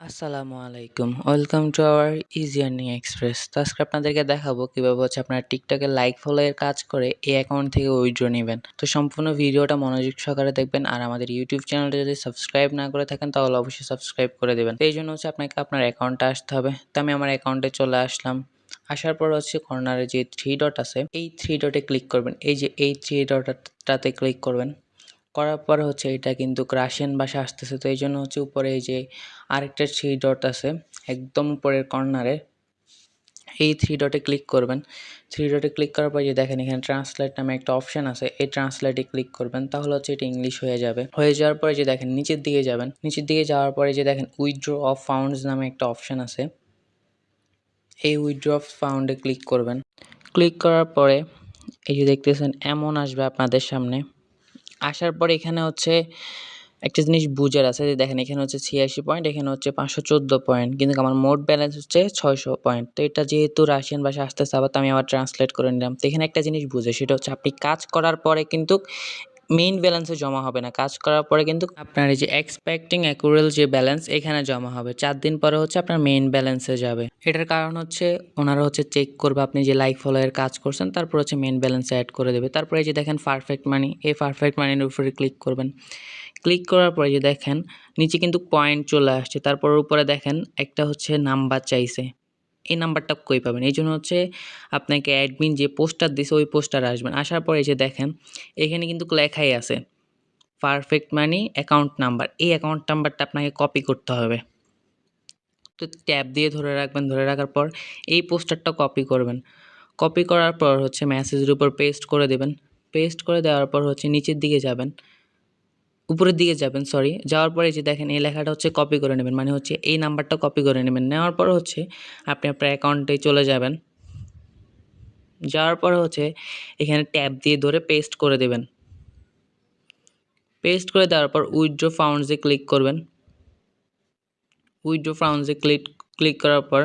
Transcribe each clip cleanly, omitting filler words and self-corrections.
আসসালামু আলাইকুম। Welcome to our easy earning express. তো আজকে আপনাদেরকে দেখাবো কিভাবে আপনারা টিকটকে লাইক ফলো এর কাজ করে এই অ্যাকাউন্ট থেকে উইথড্র নিবেন। তো সম্পূর্ণ ভিডিওটা মনোযোগ সহকারে দেখবেন। আর আমাদের ইউটিউব চ্যানেলটা যদি সাবস্ক্রাইব না করে থাকেন তাহলে অবশ্যই সাবস্ক্রাইব করে দিবেন। তো এই জন্য আপনাকে আপনার অ্যাকাউন্টে আসতে হবে। তো আমি আমার অ্যাকাউন্টে চলে আসলাম। আসার পর কর্নারে যে 3 ডট আছে এই 3 ডটে ক্লিক করবেন। এই যে এই 3 ডটটাতে ক্লিক করবেন। করার পর এটা কিন্তু রাশিয়ান ভাষা আসতেছে। তো এই জন্য উপরে এই যে আরেকটা 3 ডট আছে একদম উপরের কর্নারে, এই 3 ডটে ক্লিক করবেন। 3 ডটে ক্লিক করার পর দেখেন এখানে ট্রান্সলেট নামে একটা অপশন আছে, এই ট্রান্সলেটে ক্লিক করবেন। তাহলে এটা ইংলিশ হয়ে যাবে। হয়ে যাওয়ার পরে দেখেন নিচের দিকে যাবেন। নিচের দিকে যাওয়ার পরে দেখেন উইথড্র অফ ফান্ডস নামে একটা অপশন আছে, এই উইথড্র অফ ফান্ডে ক্লিক করবেন। ক্লিক করার পরে এই যে দেখতেছেন এমন আসবে আপনাদের সামনে। আসার পরে এখানে একটা জিনিস বুঝার আছে যে দেখেন এখানে 86 পয়েন্ট, এখানে 514 পয়েন্ট, কিন্তু আমার মোট ব্যালেন্স 600 পয়েন্ট। তো এটা যেহেতু রাশিয়ান ভাষা আসতেছে আবার, তো আমি আবার ট্রান্সলেট করে নিলাম। তো এখানে একটা জিনিস বুঝে, সেটা আপনি কাজ করার পরে কিন্তু মেইন ব্যালেন্সে জমা হবে না। কাজ করার পরে কিন্তু আপনার এই যে এক্সপেক্টিং অ্যাকুরেল যে ব্যালেন্স এখানে জমা হবে। 4 দিন পরে আপনার মেইন ব্যালেন্সে যাবে। এটার কারণ ওনারা চেক করবে আপনি যে লাইক ফলো এর কাজ করছেন, তারপর মেইন ব্যালেন্সে অ্যাড করে দেবে। তারপরে যে দেখেন পারফেক্ট মানি, এই পারফেক্ট মানির উপরে ক্লিক করবেন। ক্লিক করার পরে যে দেখেন নিচে কিন্তু পয়েন্ট চলে আসছে, তারপর উপরে দেখেন একটা নাম্বার চাইছে। এই নাম্বারটা কই পাবেন? এই জন্য আপনাকে অ্যাডমিন যে পোস্টার দিছে ওই পোস্টারে আসবেন। আসার পরে যে দেখেন এখানে কিন্তু লেখাই আছে পারফেক্ট মানি অ্যাকাউন্ট নাম্বার। এই অ্যাকাউন্ট নাম্বারটা আপনাকে কপি করতে হবে। তো ট্যাব দিয়ে ধরে রাখবেন, ধরে রাখার পর এই পোস্টারটা কপি করবেন। কপি করার পর মেসেজের উপর পেস্ট করে দেবেন। পেস্ট করে দেওয়ার পর নিচের দিকে যাবেন, উপরের দিকে যাবেন সরি, যাওয়ার পরে যে দেখেন এই লেখাটা কপি করে নেবেন, মানে এই নাম্বারটা কপি করে নেবেন। নেওয়ার পর আপনি আপনার অ্যাকাউন্টে চলে যাবেন। যাওয়ার পর এখানে ট্যাব দিয়ে ধরে পেস্ট করে দেবেন। পেস্ট করে দেওয়ার পর উইথড্র ফান্ডসে ক্লিক করবেন। উইথড্র ফান্ডসে ক্লিক করার পর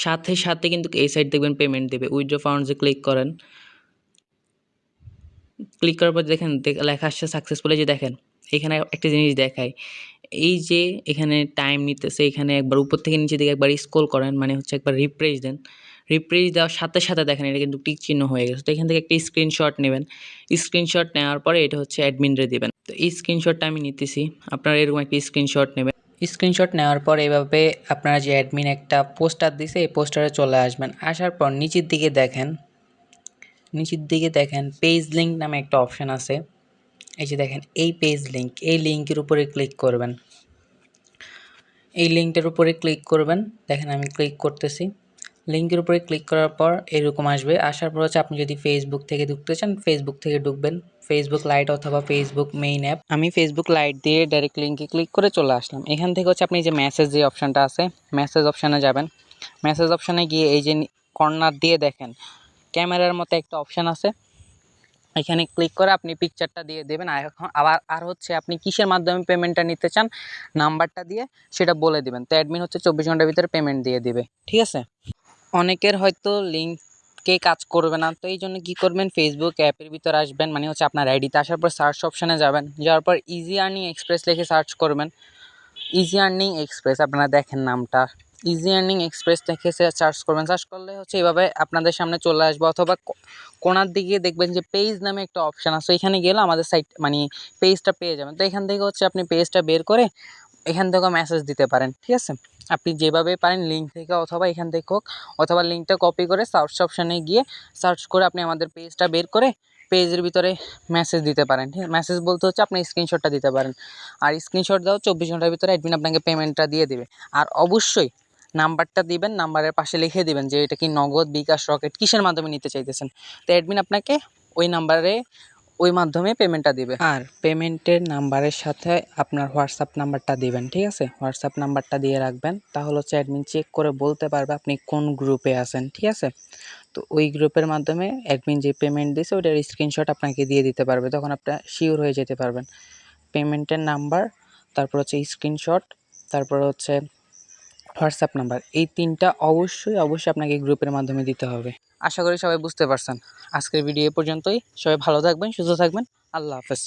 সাথে সাথে কিন্তু এই সাইড দেখবেন পেমেন্ট দেবে। উইথড্র ফান্ডসে ক্লিক করেন। ক্লিক করার পর দেখেন লেখা আসছে সাকসেসফুলি। যে দেখেন এখানে একটা জিনিস দেখায়, এই যে এখানে টাইম নিতেছে, এখানে একবার উপর থেকে নিচে দিকে একবার স্ক্রল করেন, মানে একবার রিফ্রেশ দেন। রিফ্রেশ দেওয়ার সাথে সাথে দেখেন এটা কিন্তু টিক চিহ্ন হয়ে গেছে। তো এখান থেকে একটা স্ক্রিনশট নেবেন। স্ক্রিনশট নেওয়ার পরে এটা অ্যাডমিনরে দেবেন। তো এই স্ক্রিনশটটা আমি নিতেছি, আপনারা এরকম একটা স্ক্রিনশট নেবেন। স্ক্রিনশট নেওয়ার পর এভাবে আপনারা যে অ্যাডমিন একটা পোস্টার দিছে এই পোস্টারে চলে আসবেন। আসার পর নিচের দিকে দেখেন পেজ লিঙ্ক নামে একটা অপশান আছে। এই যে দেখেন এই পেজ লিঙ্ক, এই লিঙ্কের উপরে ক্লিক করবেন। এই লিঙ্কটার উপরে ক্লিক করবেন। দেখেন আমি ক্লিক করতেছি। লিঙ্কের উপরে ক্লিক করার পর এরকম আসবে। আসার পর আপনি যদি ফেসবুক থেকে ঢুকতে চান ফেসবুক থেকে ঢুকবেন, ফেসবুক লাইট অথবা ফেসবুক মেইন অ্যাপ। আমি ফেসবুক লাইট দিয়ে ডাইরেক্ট লিঙ্কে ক্লিক করে চলে আসলাম। এখান থেকে আপনি যে মেসেজ যে অপশানটা আছে মেসেজ অপশানে যাবেন। মেসেজ অপশানে গিয়ে এই যে কর্নার দিয়ে দেখেন ক্যামেরার মতো একটা অপশান আছে, এখানে ক্লিক করে আপনি পিকচারটা দিয়ে দেবেন। আর এখন আর আপনি কিসের মাধ্যমে পেমেন্টটা নিতে চান নাম্বারটা দিয়ে সেটা বলে দিবেন। তো অ্যাডমিন 24 ঘন্টার ভিতরে পেমেন্ট দিয়ে দিবে। ঠিক আছে? অনেকের হয়তো লিঙ্কে কাজ করবে না, তো এই জন্য কী করবেন, ফেসবুক অ্যাপের ভিতরে আসবেন, মানে আপনার আইডিতে আসার পর সার্চ অপশানে যাবেন। যাওয়ার পর ইজি আর্নিং এক্সপ্রেস লিখে সার্চ করবেন। ইজি আর্নিং এক্সপ্রেস আপনারা দেখেন নামটা, ইজি আর্নিং এক্সপ্রেস দেখে সার্চ করবেন। সার্চ করলে এভাবে আপনাদের সামনে চলে আসবে। অথবা কোনার দিকে দেখবেন যে পেজ নামে একটা অপশান আছে, এখানে গেলে আমাদের সাইট মানে পেজটা পেয়ে যাবেন। তো এখান থেকে আপনি পেজটা বের করে এখান থেকেও মেসেজ দিতে পারেন। ঠিক আছে? আপনি যেভাবে পারেন লিঙ্ক থেকে অথবা এখান থেকে হোক, অথবা লিঙ্কটা কপি করে সার্চ অপশানে গিয়ে সার্চ করে আপনি আমাদের পেজটা বের করে পেজের ভিতরে মেসেজ দিতে পারেন। ঠিক আছে? মেসেজ বলতে আপনি স্ক্রিনশটটা দিতে পারেন। আর স্ক্রিনশট দাও 24 ঘন্টার ভিতরে অ্যাডমিন আপনাকে পেমেন্টটা দিয়ে দেবে। আর অবশ্যই নাম্বারটা দিবেন, নাম্বারের পাশে লিখে দিবেন যে এটা কি নগদ, বিকাশ, রকেট কিসের মাধ্যমে নিতে চাইতেছেন। তো অ্যাডমিন আপনাকে ওই নাম্বারে ওই মাধ্যমে পেমেন্টটা দিবে। আর পেমেন্টের নাম্বারের সাথে আপনার হোয়াটসঅ্যাপ নাম্বারটা দিবেন। ঠিক আছে? হোয়াটসঅ্যাপ নাম্বারটা দিয়ে রাখবেন, তাহলে অ্যাডমিন চেক করে বলতে পারবে আপনি কোন গ্রুপে আছেন। ঠিক আছে? তো ওই গ্রুপের মাধ্যমে অ্যাডমিন যে পেমেন্ট দিয়েছে ওটার স্ক্রিনশট আপনাকে দিয়ে দিতে পারবে, তখন আপনার শিওর হয়ে যেতে পারবেন। পেমেন্টের নাম্বার, তারপর স্ক্রিনশট, তারপর হোয়াটসঅ্যাপ নাম্বার, এই 3টা অবশ্যই আপনাকে গ্রুপের মাধ্যমে দিতে হবে। আশা করি সবাই বুঝতে পারছেন। আজকের ভিডিও এ পর্যন্তই। সবাই ভালো থাকবেন, সুস্থ থাকবেন। আল্লাহ হাফেজ।